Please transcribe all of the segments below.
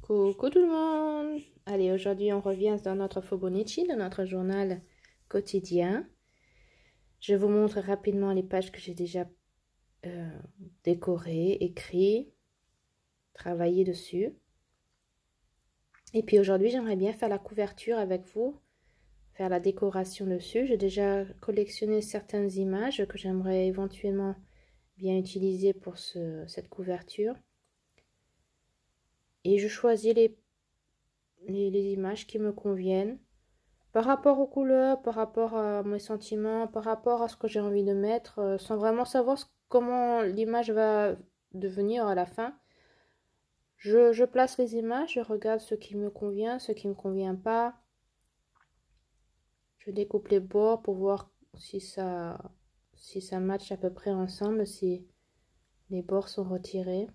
Coucou tout le monde! Allez, aujourd'hui on revient dans notre Fobonichi, dans notre journal quotidien. Je vous montre rapidement les pages que j'ai déjà décorées, écrites, travaillé dessus. Et puis aujourd'hui j'aimerais bien faire la couverture avec vous, faire la décoration dessus. J'ai déjà collectionné certaines images que j'aimerais éventuellement bien utiliser pour cette couverture. Et je choisis les images qui me conviennent par rapport aux couleurs, par rapport à mes sentiments, par rapport à ce que j'ai envie de mettre, sans vraiment savoir comment l'image va devenir à la fin. Je place les images, je regarde ce qui me convient, ce qui ne me convient pas. Je découpe les bords pour voir si ça matche à peu près ensemble, si les bords sont retirés.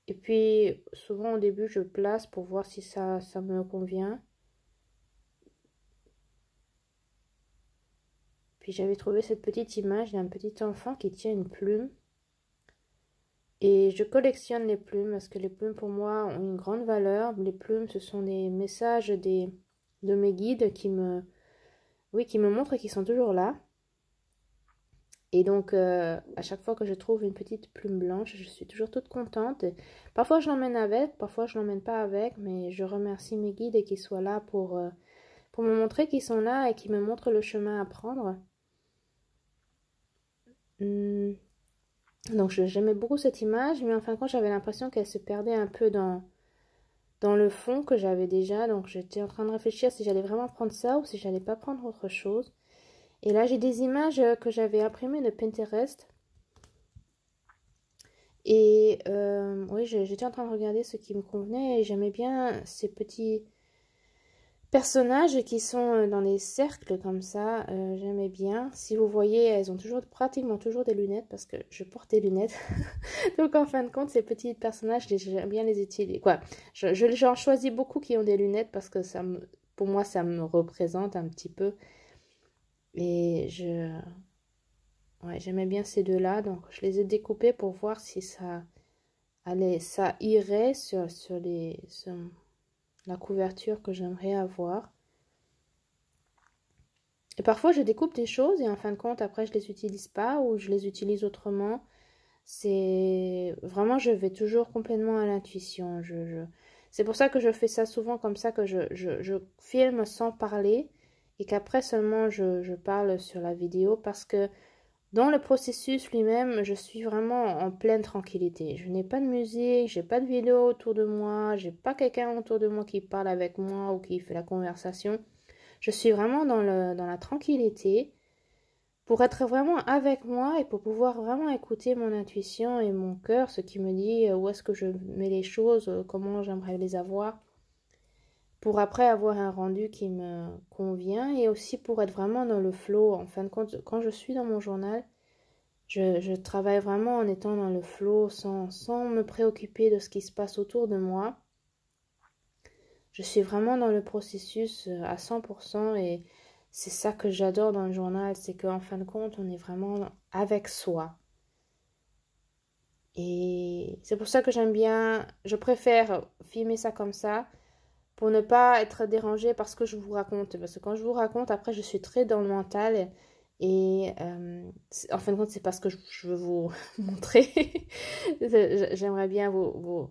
Et puis, souvent au début, je place pour voir si ça me convient. Puis j'avais trouvé cette petite image d'un petit enfant qui tient une plume. Et je collectionne les plumes parce que les plumes pour moi ont une grande valeur. Les plumes, ce sont des messages de mes guides qui me montrent qu'ils sont toujours là. Et donc, à chaque fois que je trouve une petite plume blanche, je suis toujours toute contente. Parfois, je l'emmène avec, parfois, je l'emmène pas avec, mais je remercie mes guides et qu'ils soient là pour me montrer qu'ils sont là et qu'ils me montrent le chemin à prendre. Donc, j'aimais beaucoup cette image, mais en fin de compte, j'avais l'impression qu'elle se perdait un peu dans le fond que j'avais déjà. Donc, j'étais en train de réfléchir si j'allais vraiment prendre ça ou si j'allais pas prendre autre chose. Et là, j'ai des images que j'avais imprimées de Pinterest. Et oui, j'étais en train de regarder ce qui me convenait et j'aimais bien ces petits personnages qui sont dans des cercles comme ça. J'aimais bien. Si vous voyez, elles ont pratiquement toujours des lunettes parce que je porte des lunettes. Donc en fin de compte, ces petits personnages, j'aime bien les utiliser. Quoi, j'en choisis beaucoup qui ont des lunettes parce que pour moi, ça me représente un petit peu. Et ouais, j'aimais bien ces deux-là, donc je les ai découpés pour voir si ça irait sur la couverture que j'aimerais avoir. Et parfois, je découpe des choses et en fin de compte, après, je les utilise pas ou je les utilise autrement. C'est vraiment, je vais toujours complètement à l'intuition. C'est pour ça que je fais ça souvent comme ça, que je filme sans parler et qu'après seulement je parle sur la vidéo parce que dans le processus lui-même, je suis vraiment en pleine tranquillité. Je n'ai pas de musique, j'ai pas de vidéo autour de moi, j'ai pas quelqu'un autour de moi qui parle avec moi ou qui fait la conversation. Je suis vraiment dans la tranquillité pour être vraiment avec moi et pour pouvoir vraiment écouter mon intuition et mon cœur, ce qui me dit où est-ce que je mets les choses, comment j'aimerais les avoir, pour après avoir un rendu qui me convient et aussi pour être vraiment dans le flow. En fin de compte, quand je suis dans mon journal, je travaille vraiment en étant dans le flow sans me préoccuper de ce qui se passe autour de moi. Je suis vraiment dans le processus à 100% et c'est ça que j'adore dans le journal, c'est qu'en fin de compte, on est vraiment avec soi. Et c'est pour ça que j'aime bien, je préfère filmer ça comme ça pour ne pas être dérangée par ce que je vous raconte. Parce que quand je vous raconte, après, je suis très dans le mental et en fin de compte, c'est parce que je veux vous montrer. J'aimerais bien vous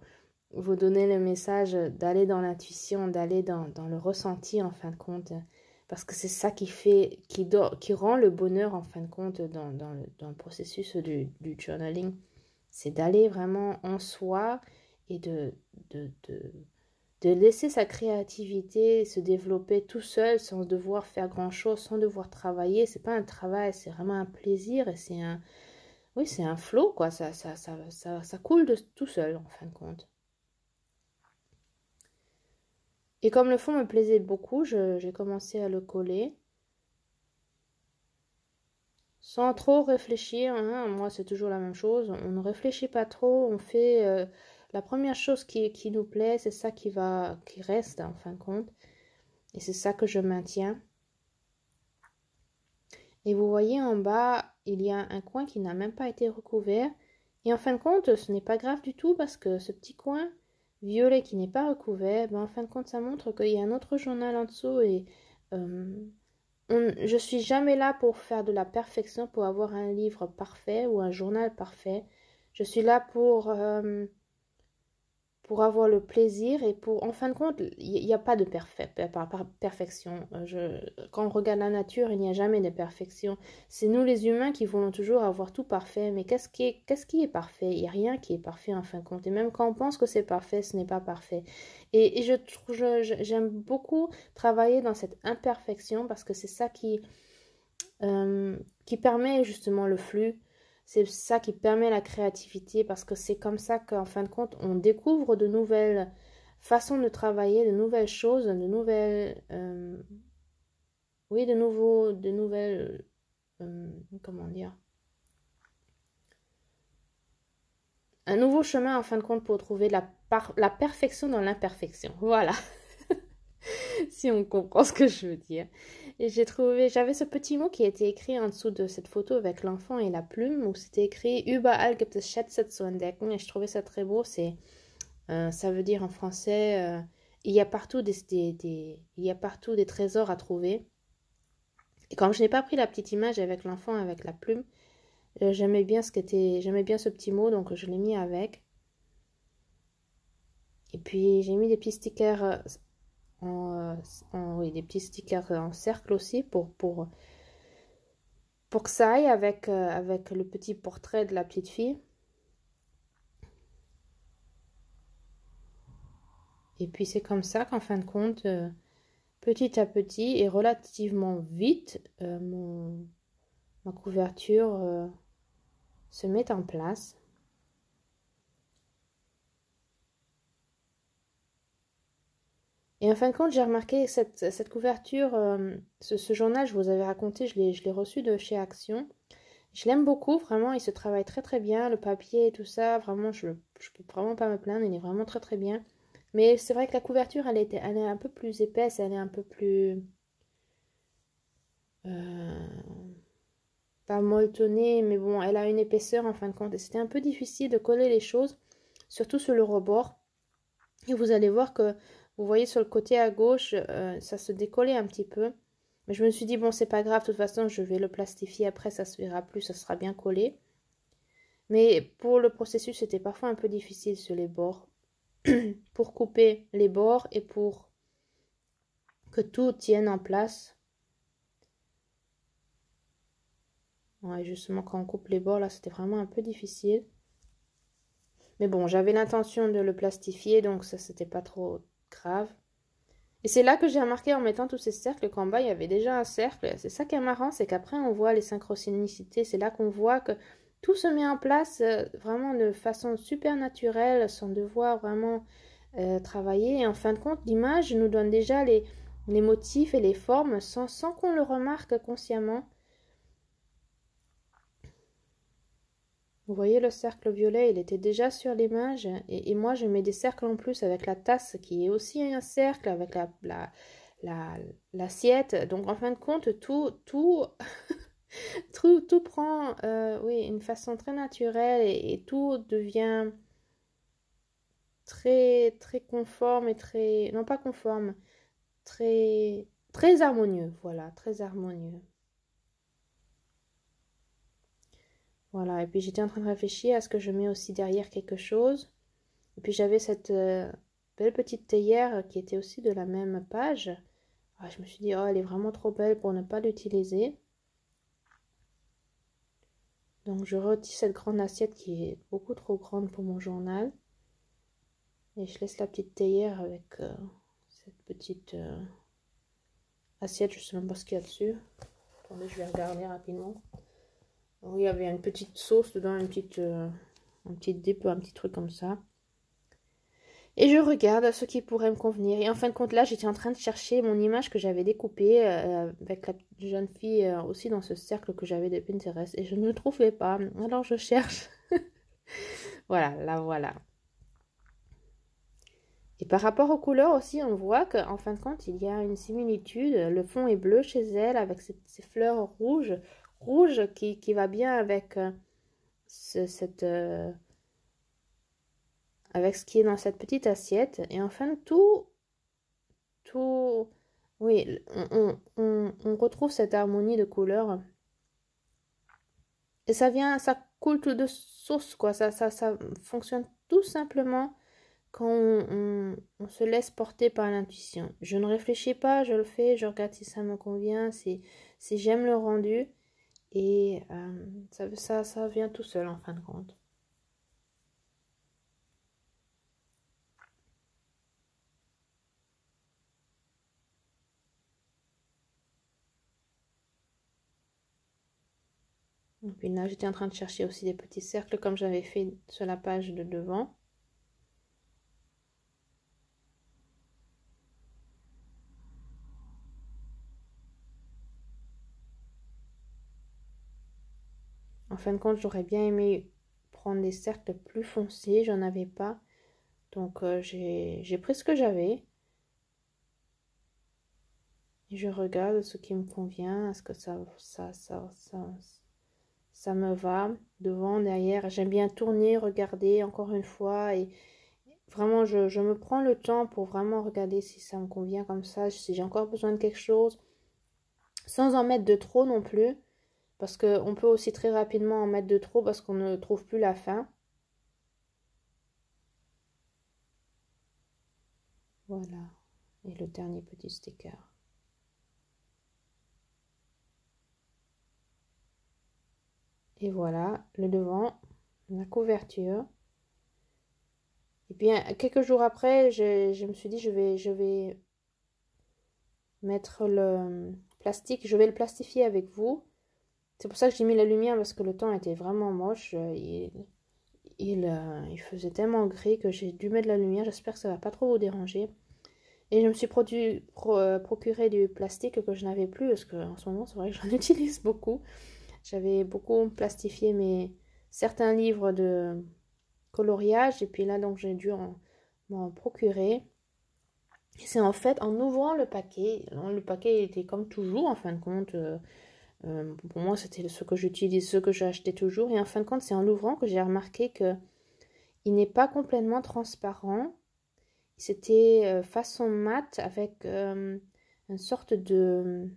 donner le message d'aller dans l'intuition, d'aller dans le ressenti en fin de compte. Parce que c'est ça qui rend le bonheur en fin de compte dans le processus du journaling. C'est d'aller vraiment en soi et de laisser sa créativité se développer tout seul sans devoir faire grand chose, sans devoir travailler. C'est pas un travail, c'est vraiment un plaisir et c'est un flow quoi. Ça coule tout seul en fin de compte. Et comme le fond me plaisait beaucoup, j'ai commencé à le coller. Sans trop réfléchir, hein. Moi c'est toujours la même chose. On ne réfléchit pas trop, on fait la première chose qui nous plaît, c'est ça qui reste en fin de compte. Et c'est ça que je maintiens. Et vous voyez en bas, il y a un coin qui n'a même pas été recouvert. Et en fin de compte, ce n'est pas grave du tout parce que ce petit coin violet qui n'est pas recouvert, ben, en fin de compte, ça montre qu'il y a un autre journal en dessous et je suis jamais là pour faire de la perfection, pour avoir un livre parfait ou un journal parfait. Je suis là pour avoir le plaisir et pour, en fin de compte, il n'y a pas de perfection. Quand on regarde la nature, il n'y a jamais de perfection. C'est nous les humains qui voulons toujours avoir tout parfait, mais qu'est-ce qui est parfait? Il n'y a rien qui est parfait en fin de compte. Et même quand on pense que c'est parfait, ce n'est pas parfait. Et j'aime beaucoup travailler dans cette imperfection parce que c'est ça qui permet justement le flux. C'est ça qui permet la créativité parce que c'est comme ça qu'en fin de compte, on découvre de nouvelles façons de travailler, de nouvelles choses, de nouvelles... oui, de nouvelles... comment dire? Un nouveau chemin en fin de compte pour trouver la perfection dans l'imperfection. Voilà. Si on comprend ce que je veux dire. Et j'avais ce petit mot qui était écrit en dessous de cette photo avec l'enfant et la plume, où c'était écrit Überall gibt es Schätze zu entdecken. Et je trouvais ça très beau. Ça veut dire en français, il y a partout il y a partout des trésors à trouver. Et comme je n'ai pas pris la petite image avec l'enfant avec la plume, j'aimais bien ce petit mot, donc je l'ai mis avec. Et puis j'ai mis des petits stickers oui, des petits stickers en cercle aussi pour que ça aille avec le petit portrait de la petite fille. Et puis c'est comme ça qu'en fin de compte, petit à petit et relativement vite, ma couverture se met en place. Et en fin de compte, j'ai remarqué cette couverture, ce journal, je vous avais raconté, je l'ai reçu de chez Action. Je l'aime beaucoup, vraiment, il se travaille très très bien, le papier et tout ça, vraiment, je peux vraiment pas me plaindre, il est vraiment très très bien. Mais c'est vrai que la couverture, elle est un peu plus épaisse, elle est un peu plus... pas molletonnée, mais bon, elle a une épaisseur en fin de compte. Et c'était un peu difficile de coller les choses, surtout sur le rebord. Et vous allez voir que, vous voyez sur le côté à gauche, ça se décollait un petit peu. Mais je me suis dit, bon, c'est pas grave, de toute façon, je vais le plastifier après, ça se verra plus, ça sera bien collé. Mais pour le processus, c'était parfois un peu difficile sur les bords. Pour couper les bords et pour que tout tienne en place. Ouais, justement, quand on coupe les bords, là, c'était vraiment un peu difficile. Mais bon, j'avais l'intention de le plastifier, donc ça, c'était pas trop grave. Et c'est là que j'ai remarqué en mettant tous ces cercles qu'en bas, il y avait déjà un cercle. C'est ça qui est marrant, c'est qu'après, on voit les synchronicités. C'est là qu'on voit que tout se met en place vraiment de façon super naturelle, sans devoir vraiment travailler. Et en fin de compte, l'image nous donne déjà les motifs et les formes sans qu'on le remarque consciemment. Vous voyez le cercle violet, il était déjà sur l'image. Et moi, je mets des cercles en plus avec la tasse qui est aussi un cercle, avec l'assiette. Donc, en fin de compte, tout prend oui, une façon très naturelle et tout devient très, très conforme et très... Non, pas conforme, très, très harmonieux. Voilà, très harmonieux. Voilà, et puis j'étais en train de réfléchir à ce que je mets aussi derrière quelque chose. Et puis j'avais cette belle petite théière qui était aussi de la même page. Ah, je me suis dit, oh, elle est vraiment trop belle pour ne pas l'utiliser. Donc je retire cette grande assiette qui est beaucoup trop grande pour mon journal. Et je laisse la petite théière avec cette petite assiette. Je ne sais même pas ce qu'il y a dessus. Attendez, je vais regarder rapidement. Oui, il y avait une petite sauce dedans, un petit dip, un petit truc comme ça. Et je regarde ce qui pourrait me convenir. Et en fin de compte, là, j'étais en train de chercher mon image que j'avais découpée avec la jeune fille aussi dans ce cercle que j'avais de Pinterest. Et je ne le trouvais pas. Alors, je cherche. Voilà, là, voilà. Et par rapport aux couleurs aussi, on voit qu'en fin de compte, il y a une similitude. Le fond est bleu chez elle avec ces fleurs rouges qui va bien avec cette, avec ce qui est dans cette petite assiette. Et enfin, tout, oui, on retrouve cette harmonie de couleurs. Et ça coule tout de source, quoi. Ça fonctionne tout simplement quand on se laisse porter par l'intuition. Je ne réfléchis pas, je le fais, je regarde si ça me convient, si j'aime le rendu. Et ça vient tout seul en fin de compte. Et puis là, j'étais en train de chercher aussi des petits cercles comme j'avais fait sur la page de devant. En fin de compte, j'aurais bien aimé prendre des cercles plus foncés, j'en avais pas. Donc j'ai pris ce que j'avais. Et je regarde ce qui me convient, est-ce que ça me va, devant, derrière. J'aime bien tourner, regarder encore une fois. Et vraiment, je me prends le temps pour vraiment regarder si ça me convient comme ça, si j'ai encore besoin de quelque chose. Sans en mettre de trop non plus. Parce qu'on peut aussi très rapidement en mettre de trop parce qu'on ne trouve plus la fin. Voilà. Et le dernier petit sticker. Et voilà, le devant, la couverture. Et puis quelques jours après, je me suis dit je vais mettre le plastique, je vais le plastifier avec vous. C'est pour ça que j'ai mis la lumière parce que le temps était vraiment moche. Il faisait tellement gris que j'ai dû mettre la lumière. J'espère que ça va pas trop vous déranger. Et je me suis procuré du plastique que je n'avais plus parce qu'en ce moment, c'est vrai que j'en utilise beaucoup. J'avais beaucoup plastifié certains livres de coloriage et puis là, donc, j'ai dû m'en procurer. Et c'est en fait en ouvrant le paquet était comme toujours en fin de compte. Pour moi, c'était ce que j'utilise, ce que j'achetais toujours. Et en fin de compte, c'est en l'ouvrant que j'ai remarqué que il n'est pas complètement transparent. C'était façon mat avec une sorte de...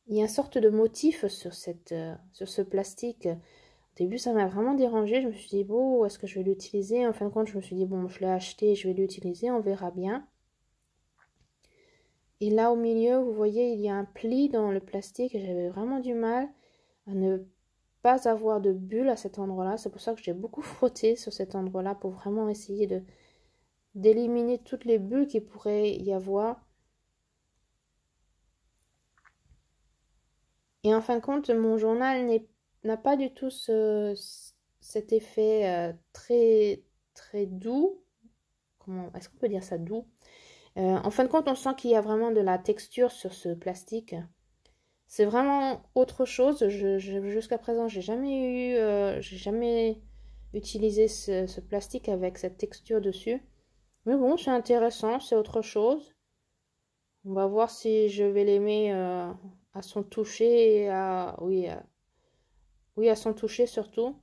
Il y a une sorte de motif sur ce plastique. Au début, ça m'a vraiment dérangé. Je me suis dit, bon, est-ce que je vais l'utiliser? En fin de compte, je me suis dit, bon, je l'ai acheté, je vais l'utiliser, on verra bien. Et là, au milieu, vous voyez, il y a un pli dans le plastique. J'avais vraiment du mal à ne pas avoir de bulles à cet endroit-là. C'est pour ça que j'ai beaucoup frotté sur cet endroit-là pour vraiment essayer d'éliminer toutes les bulles qu'il pourrait y avoir. Et en fin de compte, mon journal n'a pas du tout cet effet très, très doux. Est-ce qu'on peut dire ça doux? En fin de compte, on sent qu'il y a vraiment de la texture sur ce plastique. C'est vraiment autre chose. Jusqu'à présent, j'ai jamais utilisé ce plastique avec cette texture dessus. Mais bon, c'est intéressant, c'est autre chose. On va voir si je vais l'aimer à son toucher, oui, à son toucher surtout.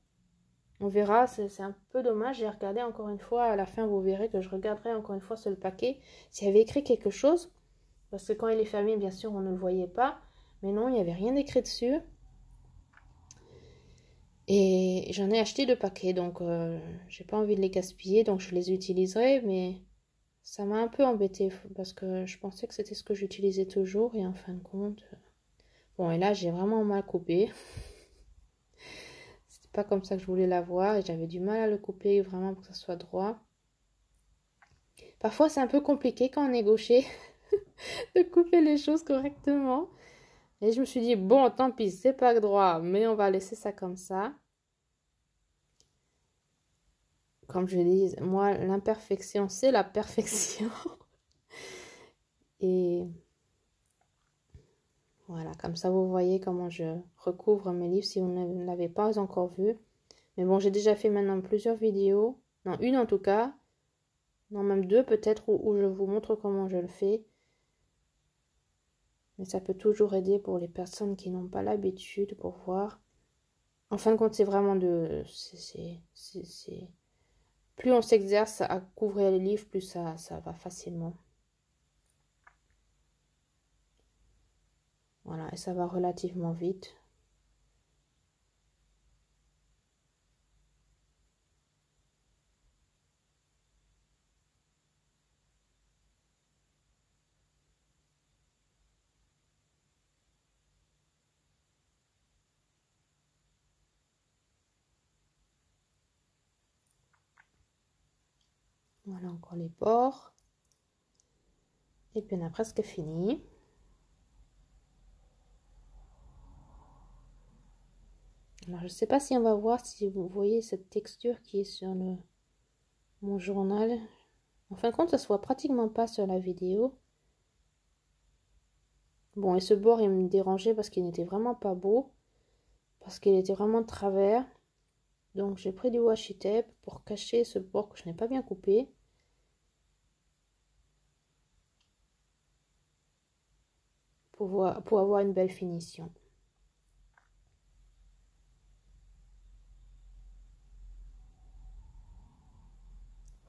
On verra, c'est un peu dommage. J'ai regardé encore une fois, à la fin, vous verrez que je regarderai encore une fois sur le paquet s'il y avait écrit quelque chose. Parce que quand il est fermé, bien sûr, on ne le voyait pas. Mais non, il n'y avait rien d'écrit dessus. Et j'en ai acheté 2 paquets, donc j'ai pas envie de les gaspiller, donc je les utiliserai, mais ça m'a un peu embêté parce que je pensais que c'était ce que j'utilisais toujours et en fin de compte... Bon, et là, j'ai vraiment mal coupé. C'était pas comme ça que je voulais l'avoir et j'avais du mal à le couper vraiment pour que ça soit droit. Parfois, c'est un peu compliqué quand on est gaucher de couper les choses correctement. Et je me suis dit, bon, tant pis, c'est pas droit, mais on va laisser ça comme ça. Comme je dis, moi, l'imperfection, c'est la perfection. Et voilà, comme ça, vous voyez comment je recouvre mes livres si vous ne l'avez pas encore vu. Mais bon, j'ai déjà fait maintenant plusieurs vidéos. Non, une en tout cas. Non, même 2 peut-être où je vous montre comment je le fais. Mais ça peut toujours aider pour les personnes qui n'ont pas l'habitude pour voir. En fin de compte, c'est vraiment plus on s'exerce à couvrir les livres, plus ça va facilement. Voilà, et ça va relativement vite. Voilà encore les bords. Et puis on a presque fini. Alors je ne sais pas si on va voir si vous voyez cette texture qui est sur mon journal. En fin de compte, ça se voit pratiquement pas sur la vidéo. Bon, et ce bord, il me dérangeait parce qu'il n'était vraiment pas beau. Parce qu'il était vraiment de travers. Donc j'ai pris du washi tape pour cacher ce bord que je n'ai pas bien coupé. Pour avoir une belle finition.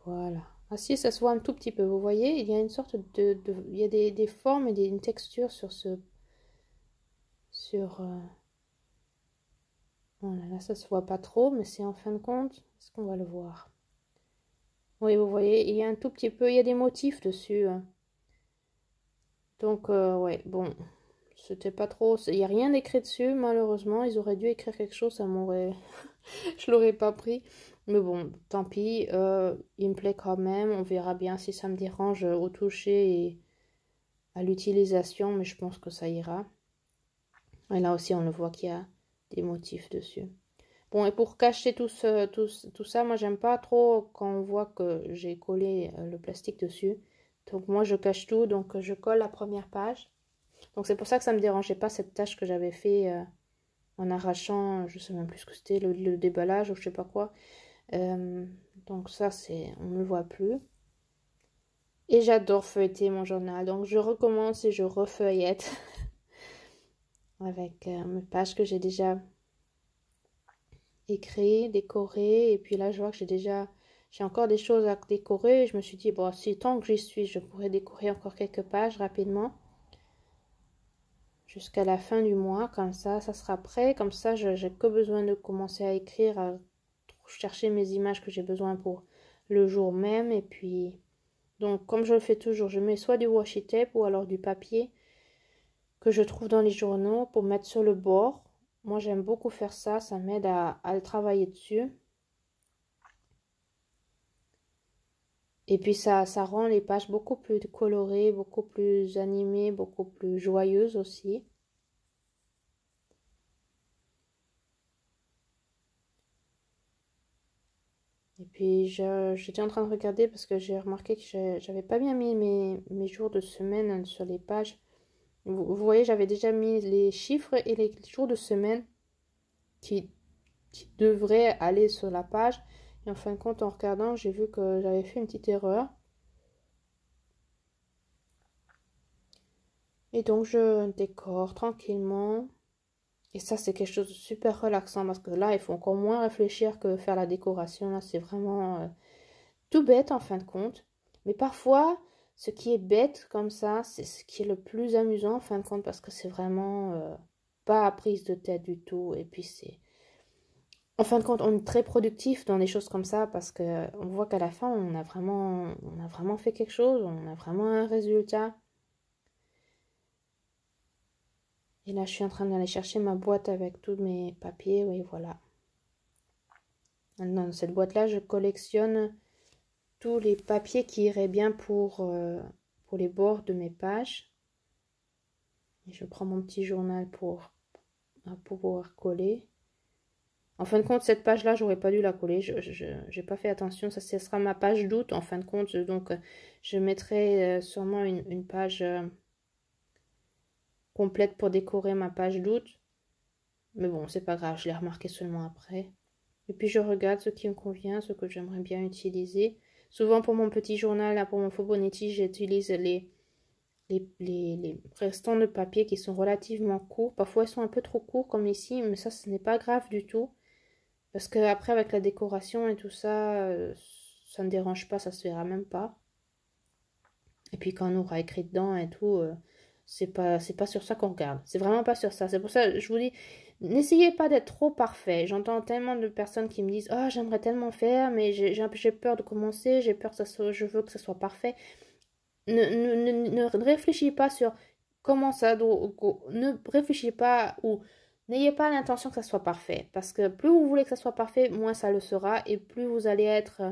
Voilà. Ah si, ça se voit un tout petit peu. Vous voyez, il y a une sorte il y a des formes et une texture sur ce... Voilà, là, ça se voit pas trop, mais c'est en fin de compte, est-ce qu'on va le voir? Oui, vous voyez, il y a un tout petit peu, il y a des motifs dessus. Donc, ouais, bon, c'était pas trop... Il n'y a rien d'écrit dessus, malheureusement. Ils auraient dû écrire quelque chose, ça m'aurait... Je l'aurais pas pris. Mais bon, tant pis, il me plaît quand même. On verra bien si ça me dérange au toucher et à l'utilisation, mais je pense que ça ira. Et là aussi, on le voit qu'il y a des motifs dessus. Bon, et pour cacher tout ça, moi, j'aime pas trop quand on voit que j'ai collé le plastique dessus. Donc, moi, je cache tout. Donc, je colle la première page. Donc, c'est pour ça que ça me dérangeait pas cette tâche que j'avais fait en arrachant, je sais même plus ce que c'était, le déballage ou je sais pas quoi. Donc, ça, on ne le voit plus. Et j'adore feuilleter mon journal. Donc, je recommence et je refeuillette avec mes pages que j'ai déjà écrit, décoré, et puis là je vois que j'ai encore des choses à décorer, et je me suis dit bon, si tant que j'y suis, je pourrais décorer encore quelques pages rapidement jusqu'à la fin du mois, comme ça sera prêt, comme ça j'ai que besoin de commencer à écrire, à chercher mes images que j'ai besoin pour le jour même. Et puis donc comme je le fais toujours, je mets soit du washi tape ou alors du papier que je trouve dans les journaux pour mettre sur le bord. Moi j'aime beaucoup faire ça, ça m'aide à le travailler dessus. Et puis ça rend les pages beaucoup plus colorées, beaucoup plus animées, beaucoup plus joyeuses aussi. Et puis j'étais en train de regarder parce que j'ai remarqué que j'avais pas bien mis mes jours de semaine sur les pages. Vous voyez, j'avais déjà mis les chiffres et les jours de semaine qui devraient aller sur la page. Et en fin de compte, en regardant, j'ai vu que j'avais fait une petite erreur. Et donc je décore tranquillement. Et ça, c'est quelque chose de super relaxant parce que là, il faut encore moins réfléchir que faire la décoration. Là, c'est vraiment tout bête en fin de compte. Mais parfois, ce qui est bête comme ça, c'est ce qui est le plus amusant en fin de compte parce que c'est vraiment pas à prise de tête du tout. Et puis, en fin de compte, on est très productif dans des choses comme ça parce que on voit qu'à la fin, on a vraiment fait quelque chose, on a vraiment un résultat. Et là, je suis en train d'aller chercher ma boîte avec tous mes papiers. Oui, voilà. Dans cette boîte-là, je collectionne tous les papiers qui iraient bien pour les bords de mes pages. Et je prends mon petit journal pour pouvoir coller. En fin de compte, cette page-là, j'aurais pas dû la coller. Je n'ai pas fait attention. Ça, ce sera ma page d'août, en fin de compte. Donc, je mettrai sûrement une page complète pour décorer ma page d'août. Mais bon, c'est pas grave. Je l'ai remarqué seulement après. Et puis, je regarde ce qui me convient, ce que j'aimerais bien utiliser. Souvent, pour mon petit journal, là, pour mon Fibonacci, j'utilise les les restants de papier qui sont relativement courts. Parfois, ils sont un peu trop courts comme ici, mais ça, ce n'est pas grave du tout. Parce que après, avec la décoration et tout ça, ça ne dérange pas, ça se verra même pas. Et puis quand on aura écrit dedans et tout, c'est pas sur ça qu'on regarde. C'est vraiment pas sur ça. C'est pour ça que je vous dis, n'essayez pas d'être trop parfait. J'entends tellement de personnes qui me disent, oh, j'aimerais tellement faire, mais j'ai peur de commencer, j'ai peur que ça soit, je veux que ça soit parfait. Ne réfléchis pas sur comment ça doit, ne réfléchis pas ou n'ayez pas l'intention que ça soit parfait. Parce que plus vous voulez que ça soit parfait, moins ça le sera et plus vous allez être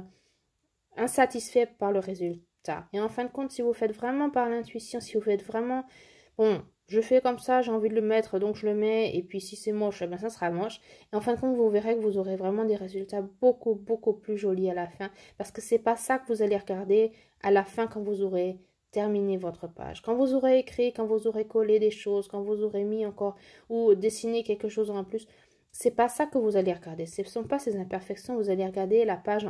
insatisfait par le résultat. Et en fin de compte, si vous faites vraiment par l'intuition, si vous faites vraiment, bon, je fais comme ça, j'ai envie de le mettre, donc je le mets, et puis si c'est moche, eh bien ça sera moche. Et en fin de compte, vous verrez que vous aurez vraiment des résultats beaucoup, beaucoup plus jolis à la fin, parce que c'est pas ça que vous allez regarder à la fin quand vous aurez terminé votre page. Quand vous aurez écrit, quand vous aurez collé des choses, quand vous aurez mis encore, ou dessiné quelque chose en plus, c'est pas ça que vous allez regarder. Ce ne sont pas ces imperfections, vous allez regarder la page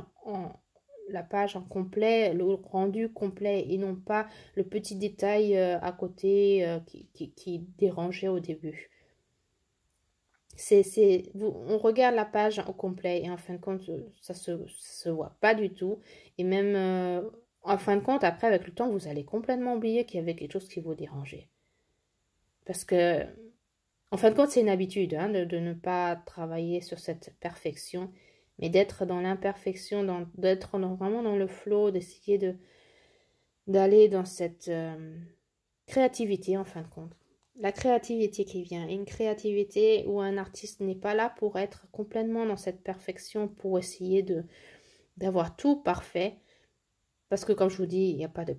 en complet, le rendu complet et non pas le petit détail à côté qui dérangeait au début. On regarde la page au complet et en fin de compte, ça se voit pas du tout. Et même en fin de compte, après, avec le temps, vous allez complètement oublier qu'il y avait quelque chose qui vous dérangeait. Parce que, en fin de compte, c'est une habitude hein, de ne pas travailler sur cette perfection, mais d'être dans l'imperfection, d'être vraiment dans le flow, d'essayer d'aller dans cette créativité en fin de compte. La créativité qui vient, une créativité où un artiste n'est pas là pour être complètement dans cette perfection, pour essayer d'avoir tout parfait, parce que comme je vous dis, il n'y a pas de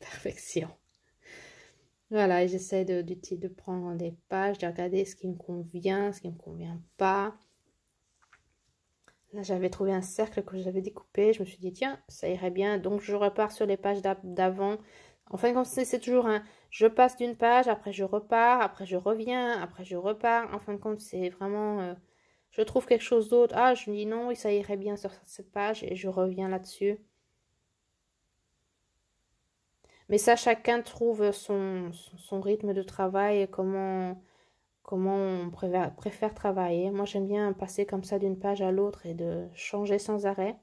perfection. Voilà, et j'essaie de prendre des pages, de regarder ce qui me convient, ce qui ne me convient pas. Là, j'avais trouvé un cercle que j'avais découpé. Je me suis dit, tiens, ça irait bien. Donc, je repars sur les pages d'avant. Enfin, c'est toujours un... Je passe d'une page, après je repars, après je reviens, après je repars. En fin de compte, c'est vraiment... je trouve quelque chose d'autre. Ah, je me dis non, ça irait bien sur cette page et je reviens là-dessus. Mais ça, chacun trouve son rythme de travail, comment on préfère travailler. Moi, j'aime bien passer comme ça d'une page à l'autre et de changer sans arrêt.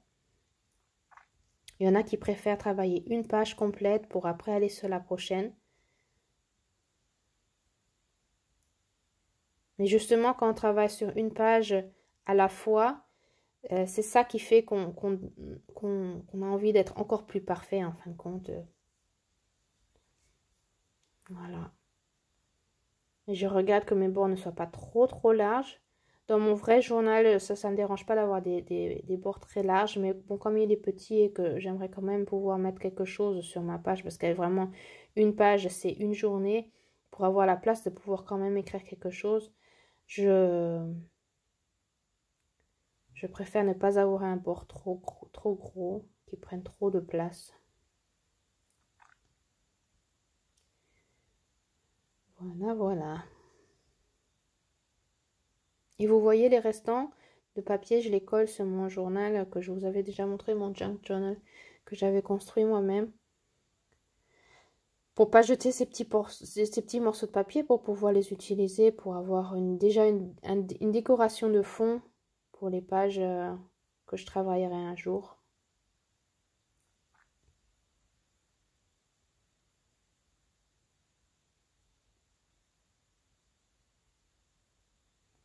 Il y en a qui préfèrent travailler une page complète pour après aller sur la prochaine. Mais justement, quand on travaille sur une page à la fois, c'est ça qui fait qu'on a envie d'être encore plus parfait en fin de compte. Voilà. Et je regarde que mes bords ne soient pas trop larges. Dans mon vrai journal, ça ne me dérange pas d'avoir des bords très larges. Mais bon, comme il est petit et que j'aimerais quand même pouvoir mettre quelque chose sur ma page, parce qu'elle est vraiment une page, c'est une journée, pour avoir la place de pouvoir quand même écrire quelque chose, je préfère ne pas avoir un bord trop gros qui prenne trop de place. Voilà. Et vous voyez les restants de papier, je les colle sur mon journal que je vous avais déjà montré, mon junk journal que j'avais construit moi-même. Pour pas jeter ces petits morceaux de papier, pour pouvoir les utiliser, pour avoir déjà une décoration de fond pour les pages que je travaillerai un jour.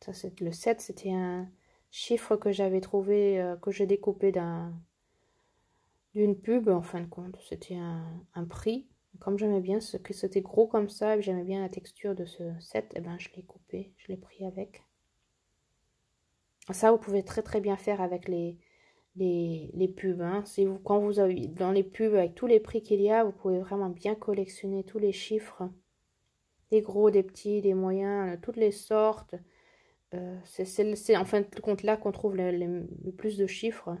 Ça, le 7, c'était un chiffre que j'avais trouvé, que j'ai découpé d'une pub, en fin de compte. C'était un prix. Comme j'aimais bien que c'était gros comme ça, et j'aimais bien la texture de ce 7, et ben je l'ai coupé, je l'ai pris avec. Ça, vous pouvez très bien faire avec les pubs. Hein. Quand vous avez dans les pubs, avec tous les prix qu'il y a, vous pouvez vraiment bien collectionner tous les chiffres. Des gros, des petits, des moyens, toutes les sortes. C'est en fin de compte là qu'on trouve le plus de chiffres.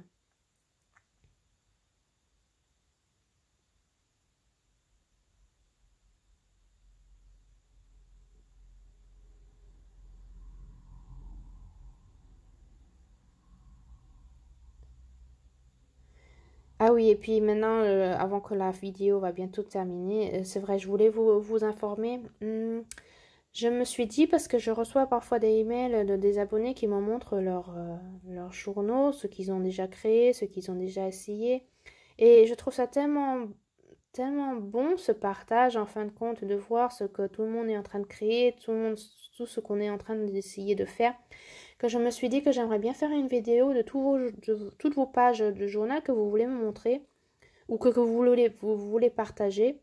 Ah oui, et puis maintenant, avant que la vidéo va bientôt terminer, c'est vrai, je voulais vous informer. Je me suis dit, parce que je reçois parfois des emails de des abonnés qui me montrent leurs journaux, ceux qu'ils ont déjà créés, ceux qu'ils ont déjà essayé. Et je trouve ça tellement bon, ce partage, en fin de compte, de voir ce que tout le monde est en train de créer, tout ce qu'on est en train d'essayer de faire, que je me suis dit que j'aimerais bien faire une vidéo de toutes vos pages de journal que vous voulez me montrer, ou que vous voulez partager.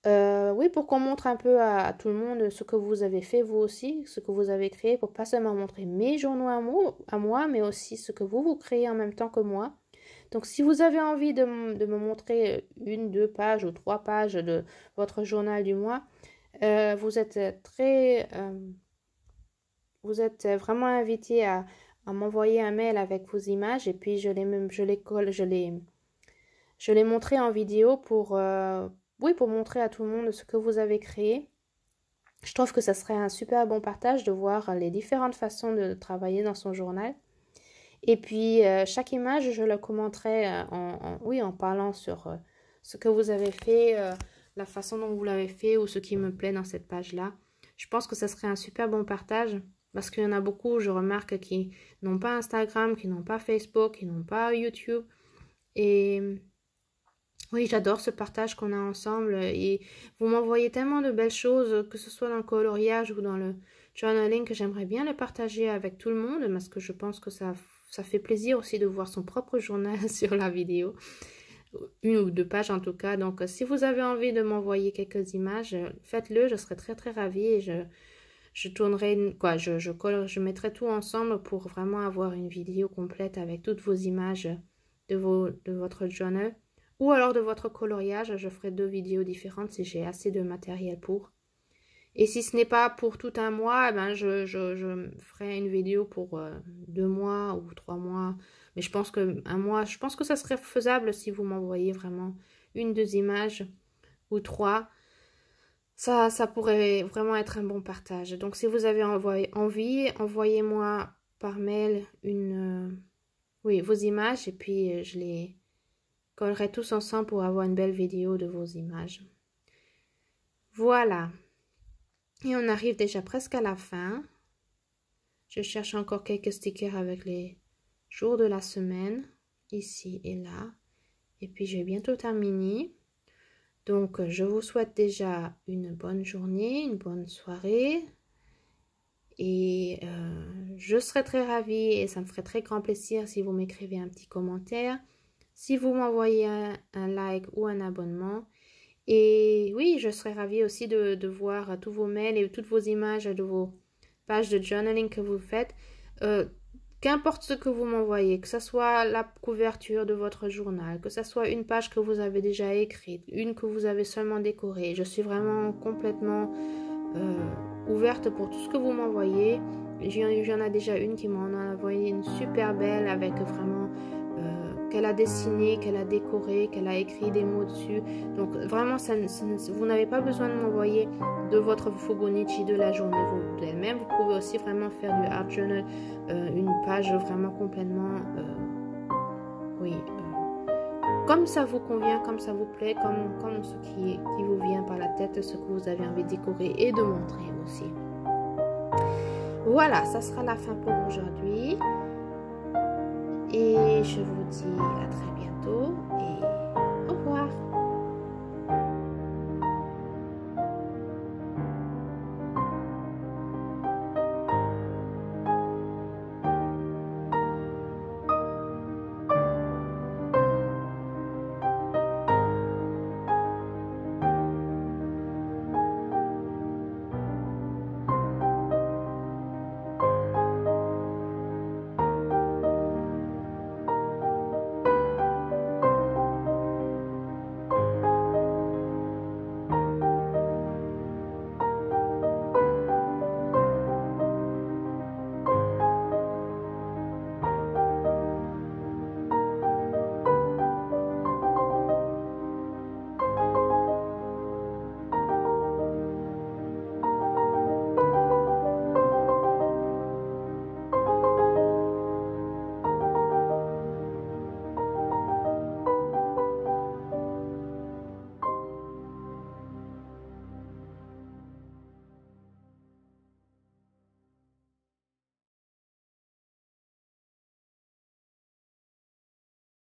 Oui, pour qu'on montre un peu à tout le monde ce que vous avez fait vous aussi, ce que vous avez créé, pour pas seulement montrer mes journaux à moi, mais aussi ce que vous créez en même temps que moi. Donc, si vous avez envie de me montrer une, deux pages ou trois pages de votre journal du mois, vous êtes vraiment invité à m'envoyer un mail avec vos images, et puis je les montrer en vidéo pour montrer à tout le monde ce que vous avez créé. Je trouve que ça serait un super bon partage de voir les différentes façons de travailler dans son journal. Et puis, chaque image, je le commenterai en parlant sur ce que vous avez fait, la façon dont vous l'avez fait ou ce qui me plaît dans cette page-là. Je pense que ça serait un super bon partage parce qu'il y en a beaucoup, je remarque, qui n'ont pas Instagram, qui n'ont pas Facebook, qui n'ont pas YouTube. Et oui, j'adore ce partage qu'on a ensemble et vous m'envoyez tellement de belles choses, que ce soit dans le coloriage ou dans le journaling, que j'aimerais bien le partager avec tout le monde parce que je pense que ça fait plaisir aussi de voir son propre journal sur la vidéo, une ou deux pages en tout cas. Donc, si vous avez envie de m'envoyer quelques images, faites-le, je serai très très ravie et je tournerai, je mettrai tout ensemble pour vraiment avoir une vidéo complète avec toutes vos images de votre journal. Ou alors de votre coloriage, je ferai 2 vidéos différentes si j'ai assez de matériel pour. Et si ce n'est pas pour tout un mois, ben je ferai une vidéo pour 2 mois ou 3 mois. Mais je pense que un mois, je pense que ça serait faisable si vous m'envoyez vraiment 1, 2 images ou 3. Ça pourrait vraiment être un bon partage. Donc si vous avez envie, envoyez-moi par mail vos images et puis je les collerai tous ensemble pour avoir une belle vidéo de vos images. Voilà. Et on arrive déjà presque à la fin. Je cherche encore quelques stickers avec les jours de la semaine, ici et là. Et puis j'ai bientôt terminé. Donc je vous souhaite déjà une bonne journée, une bonne soirée. Et je serai très ravie et ça me ferait très grand plaisir si vous m'écrivez un petit commentaire. Si vous m'envoyez un like ou un abonnement. Et oui, je serais ravie aussi de voir tous vos mails et toutes vos images de vos pages de journaling que vous faites. Qu'importe ce que vous m'envoyez, que ce soit la couverture de votre journal, que ce soit une page que vous avez déjà écrite, une que vous avez seulement décorée. Je suis vraiment complètement ouverte pour tout ce que vous m'envoyez. J'en ai déjà une qui m'en a envoyé une super belle avec vraiment... qu'elle a dessiné, qu'elle a décoré, qu'elle a écrit des mots dessus. Donc vraiment, vous n'avez pas besoin de m'envoyer de votre Fibonacci de la journée d'elle-même. Vous pouvez aussi vraiment faire du art journal, une page vraiment complètement, comme ça vous convient, comme ça vous plaît, comme ce qui vous vient par la tête, ce que vous avez envie de décorer et de montrer aussi. Voilà, ça sera la fin pour aujourd'hui. Et je vous dis à très bientôt et